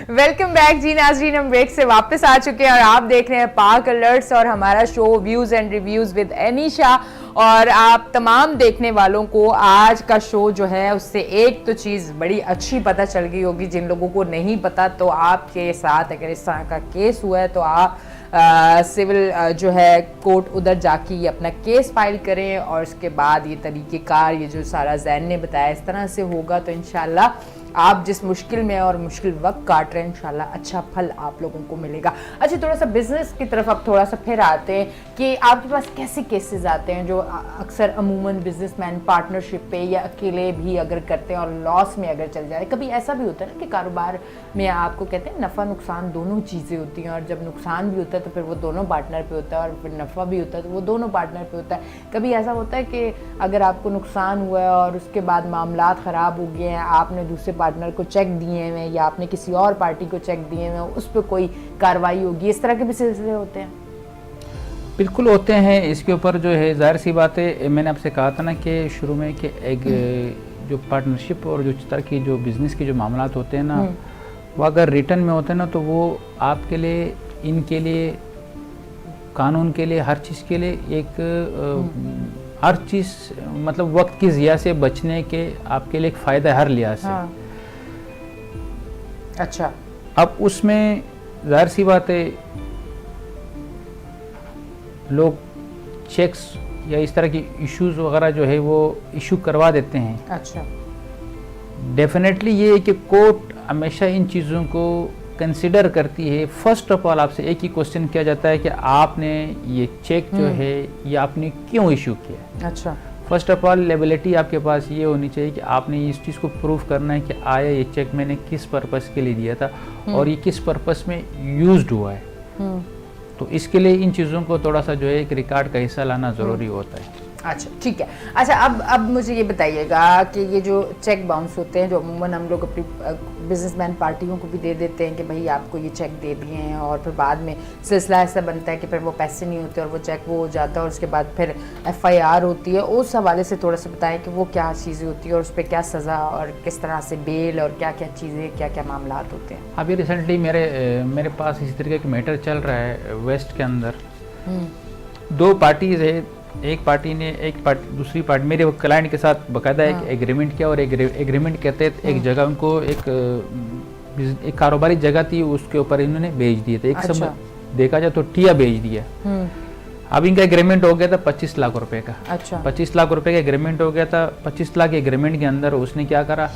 Welcome back जी नाज़रीन, हम break से वापस आ चुके हैं और आप देख रहे हैं पाक अलर्ट्स और हमारा show views and reviews with Anisha. और आप तमाम देखने वालों को आज का शो जो है उससे एक तो चीज़ बड़ी अच्छी पता चल गई होगी। जिन लोगों को नहीं पता तो आपके साथ अगर इस तरह का केस हुआ है तो आप सिविल जो है कोर्ट उधर जाके अपना केस फाइल करें और उसके बाद ये तरीक़ेकार ये जो सारा जैन ने बताया इस तरह से होगा तो इंशाल्लाह आप जिस मुश्किल में और मुश्किल वक्त काट रहे हैं इंशाल्लाह अच्छा फल आप लोगों को मिलेगा। अच्छा, थोड़ा सा बिजनेस की तरफ अब थोड़ा सा फिर आते हैं कि आपके पास कैसे केसेस आते हैं जो अक्सर अमूमन बिजनेसमैन पार्टनरशिप पे या अकेले भी अगर करते हैं और लॉस में अगर चल जाए। कभी ऐसा भी होता है ना कि कारोबार में आपको कहते हैं नफ़ा नुकसान दोनों चीज़ें होती हैं और जब नुकसान भी होता है तो फिर वो दोनों पार्टनर पे होता है और फिर नफ़ा भी होता है तो वो दोनों पार्टनर पे होता है। कभी ऐसा होता है कि अगर आपको नुकसान हुआ है और उसके बाद मामलात ख़राब हो गए हैं, आपने दूसरे पार्टनर को चेक दिए हैं या आपने किसी और पार्टी को चेक दिए हैं, उस पर कोई कार्रवाई होगी, इस तरह के भी सिलसिले होते हैं? बिल्कुल होते हैं। इसके ऊपर जो है जाहिर सी बात है, मैंने आपसे कहा था ना कि शुरू में कि एक जो पार्टनरशिप और जो इस तरह की जो बिज़नेस के जो मामलात होते हैं ना वो अगर रिटर्न में होते हैं ना तो वो आपके लिए इनके लिए कानून के लिए हर चीज़ के लिए एक हर चीज़ मतलब वक्त की ज़िया से बचने के आपके लिए एक फ़ायदा है हर लिहाज से। हाँ। अच्छा, अब उसमें जाहिर सी बात है लोग चेक्स या इस तरह की इश्यूज वगैरह जो है वो इशू करवा देते हैं। अच्छा, डेफिनेटली ये है कि कोर्ट हमेशा इन चीज़ों को कंसिडर करती है। फर्स्ट ऑफ ऑल आपसे एक ही क्वेश्चन किया जाता है कि आपने ये चेक जो है ये आपने क्यों इशू किया। अच्छा, फर्स्ट ऑफ ऑल लेबिलिटी आपके पास ये होनी चाहिए कि आपने इस चीज़ को प्रूव करना है कि आया ये चेक मैंने किस पर्पस के लिए दिया था और ये किस पर्पस में यूज्ड हुआ है। तो इसके लिए इन चीज़ों को थोड़ा सा जो है एक रिकॉर्ड का हिस्सा लाना ज़रूरी होता है। अच्छा, ठीक है। अच्छा, अब मुझे ये बताइएगा कि ये जो चेक बाउंस होते हैं जो अमूमन हम लोग अपनी बिजनेसमैन पार्टियों को भी दे देते हैं कि भाई आपको ये चेक दे दिए हैं और फिर बाद में सिलसिला ऐसा बनता है कि फिर वो पैसे नहीं होते और वो चेक वो हो जाता है और उसके बाद फिर FIR होती है। उस हवाले से थोड़ा सा बताएं कि वो क्या चीज़ें होती है और उस पर क्या सज़ा और किस तरह से बेल और क्या क्या चीज़ें क्या क्या मामला होते हैं। अभी रिसेंटली मेरे पास इसी तरीके का मैटर चल रहा है वेस्ट के अंदर। दो पार्टीज है, एक पार्टी ने दूसरी पार्टी मेरे क्लाइंट के साथ बाकायदा एक एग्रीमेंट किया और एग्रीमेंट के तहत एक जगह उनको एक कारोबारी जगह थी उसके ऊपर इन्होंने बेच दिए थे। एक समय देखा जाए तो टिया बेच दिया। अब इनका एग्रीमेंट हो गया था 25 लाख रुपए का। अच्छा, 25 लाख रुपए का एग्रीमेंट हो गया था। 25 लाख एग्रीमेंट के अंदर उसने क्या करा,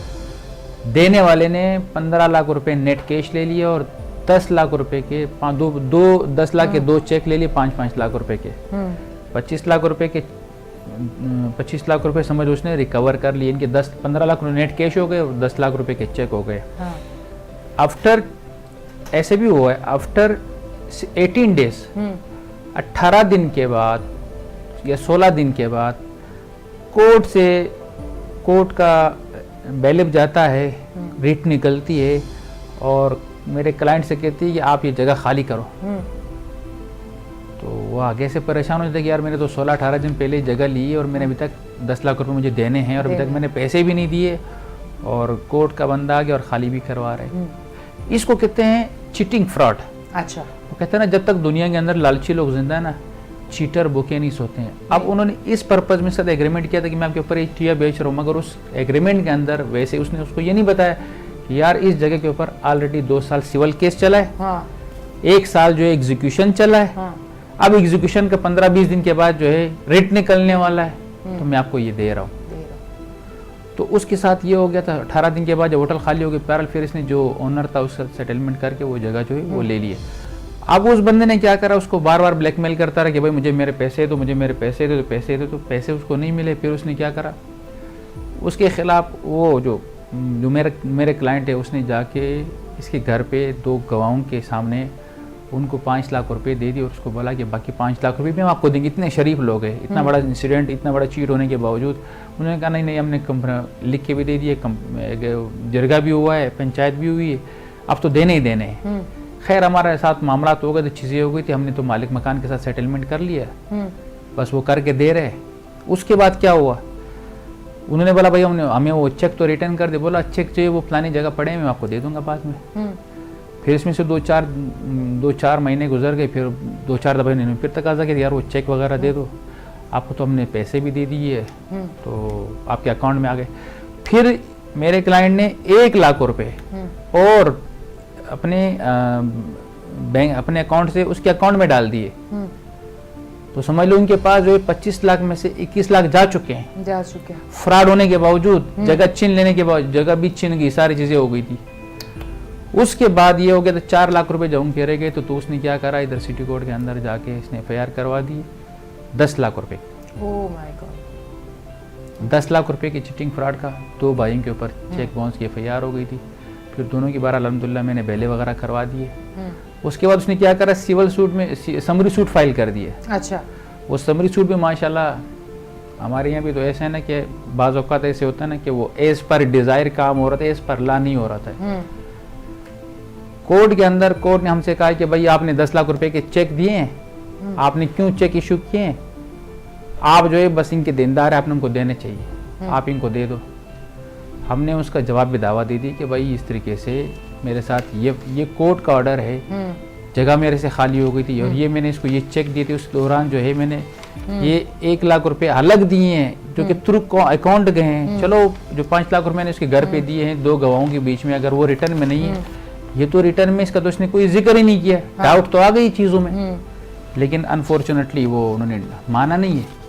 देने वाले ने 15 लाख रुपए नेट कैश ले लिए और 10 लाख रुपए के 10 लाख के दो चेक ले लिए 5-5 लाख रुपए के। 25 लाख रुपए के 25 लाख रुपए समझ उसने रिकवर कर लिए। इनके 15 लाख नेट कैश हो गए और 10 लाख रुपए के चेक हो गए। आफ्टर ऐसे भी हुआ है, आफ्टर 18 डेज 18 दिन के बाद या 16 दिन के बाद कोर्ट का बैलिफ जाता है, रिट निकलती है और मेरे क्लाइंट से कहती है कि आप ये जगह खाली करो। तो वो आगे से परेशान हो जाता है कि यार मैंने तो 16-18 दिन पहले जगह ली है और मैंने अभी तक 10 लाख रुपए मुझे देने हैं और अभी तक मैंने पैसे भी नहीं दिए और कोर्ट का बंदा आ गया और खाली भी करवा रहे हैं। इसको कहते हैं चीटिंग फ्रॉड। अच्छा, वो कहते हैं ना जब तक दुनिया के अंदर लालची लोग जिंदा है ना चीटर बुके नहीं सोते हैं। अब उन्होंने इस पर्पज में साथ एग्रीमेंट किया था कि मैं आपके ऊपर एक टिया बेच रहा हूँ, मगर उस एग्रीमेंट के अंदर वैसे उसने उसको ये नहीं बताया कि यार इस जगह के ऊपर ऑलरेडी 2 साल सिविल केस चला है, 1 साल जो है एग्जीक्यूशन चला है। अब एग्जीक्यूशन का 15-20 दिन के बाद जो है रिट निकलने वाला है तो मैं आपको ये दे रहा हूँ। तो उसके साथ ये हो गया था। 18 दिन के बाद जब होटल खाली हो गई पैरल फिर इसने जो ओनर था उसका सेटलमेंट करके वो जगह जो है वो ले लिए। अब उस बंदे ने क्या करा, उसको बार बार ब्लैकमेल करता रहा कि भाई मुझे मेरे पैसे दो, मुझे मेरे पैसे दो, तो पैसे उसको नहीं मिले। फिर उसने क्या करा, उसके खिलाफ वो जो मेरे क्लाइंट है उसने जाके इसके घर पे 2 गवाहों के सामने उनको 5 लाख रुपए दे दिए और उसको बोला कि बाकी 5 लाख रुपए भी हम आपको देंगे। इतने शरीफ लोग हैं, इतना बड़ा इंसिडेंट, इतना बड़ा चीट होने के बावजूद उन्होंने कहा नहीं हमने लिख के भी दे दिए, जरगा भी हुआ है, पंचायत भी हुई है, अब तो देने ही देने हैं। खैर हमारे साथ मामला हो गए, तो चीज़ें हो गई थी, हमने तो मालिक मकान के साथ सेटलमेंट कर लिया, बस वो करके दे रहे। उसके बाद क्या हुआ, उन्होंने बोला भाई हमें वो चेक तो रिटर्न कर दे। बोला चेक जो है वो फलानी जगह पड़े हैं, मैं आपको दे दूंगा बाद में। फिर इसमें से 2-4 महीने गुजर गए, फिर 2-4 दफ़े इन्होंने फिर तकाजा किया यार वो चेक वगैरह दे दो, आपको तो हमने पैसे भी दे दिए तो आपके अकाउंट में आ गए। फिर मेरे क्लाइंट ने 1 लाख रुपए और अपने बैंक अपने अकाउंट से उसके अकाउंट में डाल दिए। तो समझ लो उनके पास जो है 25 लाख में से 21 लाख जा चुके हैं फ्रॉड होने के बावजूद, जगह छीन लेने के बावजूद, जगह भी छीन गई, सारी चीजें हो गई थी। उसके बाद ये हो गया तो 4 लाख रुपए जब उनके रह गए तो उसने क्या करा, इधर सिटी कोर्ट के अंदर जाके इसने FIR करवा दी 10 लाख रुपए। Oh my God. 10 लाख रुपए की चिटिंग फ्रॉड का 2 भाइयों के ऊपर चेक बाउंस की FIR हो गई थी। फिर दोनों की बार अल्हम्दुलिल्लाह मैंने बेले वगैरह करवा दिए। उसके बाद उसने क्या करा, सिविल सूट में समरी सूट फाइल कर दिए। अच्छा। वो समरी सूट में माशाल्लाह हमारे यहाँ भी तो ऐसा है ना कि बाज़ औक़ात ऐसे होता है ना कि वो एज पर डिज़ायर काम हो रहा था, एज पर ला नहीं हो रहा था। कोर्ट के अंदर कोर्ट ने हमसे कहा कि भाई आपने 10 लाख रुपए के चेक दिए हैं, आपने क्यों चेक इशू किए हैं, आप जो है बस इनके देनदार है, आपने उनको देने चाहिए, आप इनको दे दो। हमने उसका जवाब भी दावा दे दी कि भाई इस तरीके से मेरे साथ ये कोर्ट का ऑर्डर है, जगह मेरे से खाली हो गई थी और ये मैंने इसको ये चेक दिए थे, उस दौरान जो है मैंने ये 1 लाख रुपए अलग दिए हैं जो कि थ्रू अकाउंट गए हैं। चलो जो 5 लाख रुपए मैंने उसके घर पे दिए हैं 2 गवाहों के बीच में, अगर वो रिटर्न में नहीं है, ये तो रिटर्न में इसका तो उसने कोई जिक्र ही नहीं किया। डाउट तो आ गई चीज़ों में, लेकिन अनफॉर्चुनेटली वो उन्होंने माना नहीं है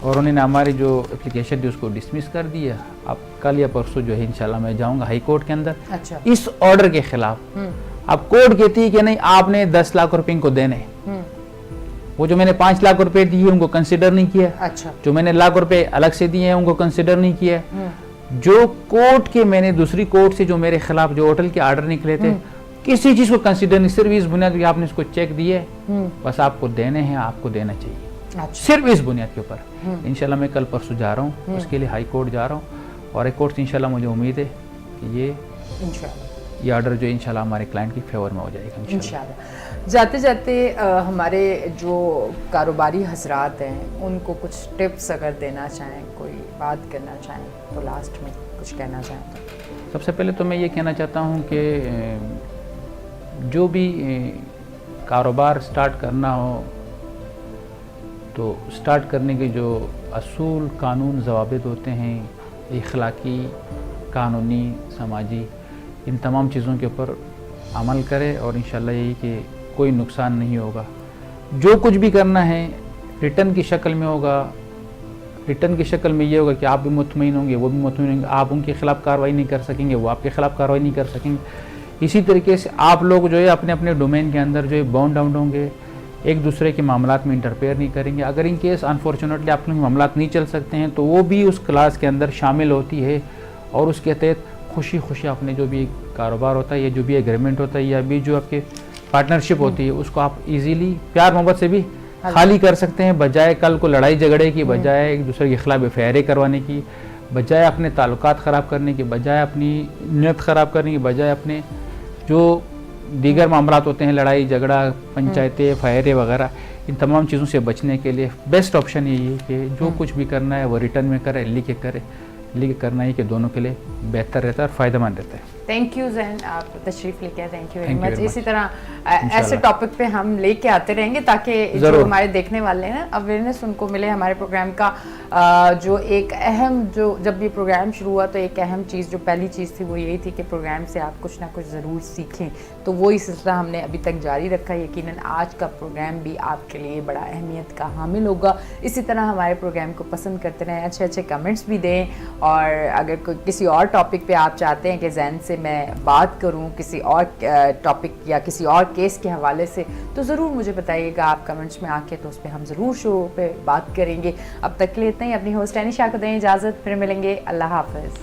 और उन्होंने हमारी जो एप्लीकेशन थी उसको डिसमिस कर दिया। अब कल या परसों जो है इंशाल्लाह मैं जाऊंगा हाई कोर्ट के अंदर। अच्छा। इस ऑर्डर के खिलाफ। अब कोर्ट कहती है कि नहीं आपने 10 लाख रुपए इनको देने, वो जो मैंने 5 लाख रुपए दिए उनको कंसिडर नहीं किया। अच्छा। जो मैंने लाख रुपए अलग से दिए हैं उनको कंसिडर नहीं किया। जो कोर्ट के मैंने दूसरी कोर्ट से जो मेरे खिलाफ जो होटल के ऑर्डर निकले थे किसी चीज को कंसिडर नहीं, सिर्फ इस बुनियाद पर आपने इसको चेक दिए, बस आपको देने हैं, आपको देना चाहिए। अच्छा। सिर्फ इस बुनियाद के ऊपर। इंशाल्लाह मैं कल परसों जा रहा हूँ, उसके लिए हाई कोर्ट जा रहा हूँ और हाई कोर्ट से इंशाल्लाह मुझे उम्मीद है कि ये ऑर्डर जो इंशाल्लाह हमारे क्लाइंट की फेवर में हो जाएगा इंशाल्लाह। जाते जाते हमारे जो कारोबारी हजरात हैं उनको कुछ टिप्स अगर देना चाहें, कोई बात करना चाहें तो लास्ट में कुछ कहना चाहें तो? सबसे पहले तो मैं ये कहना चाहता हूँ कि जो भी कारोबार स्टार्ट करना हो तो स्टार्ट करने के जो असूल कानून ज़वाबित होते हैं, इखलाकी, कानूनी, समाजी, इन तमाम चीज़ों के ऊपर अमल करें और इंशाल्लाह यही कि कोई नुकसान नहीं होगा। जो कुछ भी करना है रिटर्न की शक्ल में होगा। रिटर्न की शक्ल में ये होगा कि आप भी मुतमईन होंगे, वो भी मुतमईन होंगे, आप उनके खिलाफ कार्रवाई नहीं कर सकेंगे, वो आपके खिलाफ कार्रवाई नहीं कर सकेंगे। इसी तरीके से आप लोग जो है अपने अपने डोमेन के अंदर जो है बाउंड आउट होंगे, एक दूसरे के मामलात में इंटरफेयर नहीं करेंगे। अगर इन केस अनफॉर्चुनेटली आप लोग मामलात नहीं चल सकते हैं तो वो भी उस क्लास के अंदर शामिल होती है और उसके तहत खुशी खुशी अपने जो भी कारोबार होता है या जो भी एग्रीमेंट होता है या भी जो आपके पार्टनरशिप होती है उसको आप इजीली प्यार मोहब्बत से भी खाली कर सकते हैं, बजाय कल को लड़ाई झगड़े की, बजाय एक दूसरे के खिलाफ FIR करवाने की, बजाय अपने ताल्लुकात ख़राब करने की, बजाय अपनी नीयत ख़राब करने की, बजाय अपने जो दीगर मामलात होते हैं लड़ाई झगड़ा, पंचायतें, FIR वगैरह, इन तमाम चीज़ों से बचने के लिए बेस्ट ऑप्शन यही है कि जो कुछ भी करना है वो रिटर्न में करे, लिख के करे। लिख करना ही कि दोनों के लिए बेहतर रहता है और फ़ायदेमंद रहता है। थैंक यू ज़ैन, आप तशरीफ़ लेके आए, थैंक यू वेरी मच। इसी तरह ऐसे टॉपिक पे हम लेके आते रहेंगे ताकि जो हमारे देखने वाले हैं अवेयरनेस उनको मिले हमारे प्रोग्राम का। जो एक अहम जो जब ये प्रोग्राम शुरू हुआ तो एक अहम चीज़ जो पहली चीज़ थी वो यही थी कि प्रोग्राम से आप कुछ ना कुछ ज़रूर सीखें, तो वही सिलसिला हमने अभी तक जारी रखा। यकीनन आज का प्रोग्राम भी आपके लिए बड़ा अहमियत का हामिल होगा। इसी तरह हमारे प्रोग्राम को पसंद करते रहें, अच्छे अच्छे कमेंट्स भी दें और अगर कोई किसी और टॉपिक पे आप चाहते हैं कि ज़ैन से मैं बात करूं किसी और टॉपिक या किसी और केस के हवाले से, तो ज़रूर मुझे बताइएगा आप कमेंट्स में आके, तो उस पर हम ज़रूर शो पे बात करेंगे। अब तक के लिए इतना ही। अपनी होस्ट एनिशा को दें इजाज़त, फिर मिलेंगे। अल्लाह हाफ़िज़।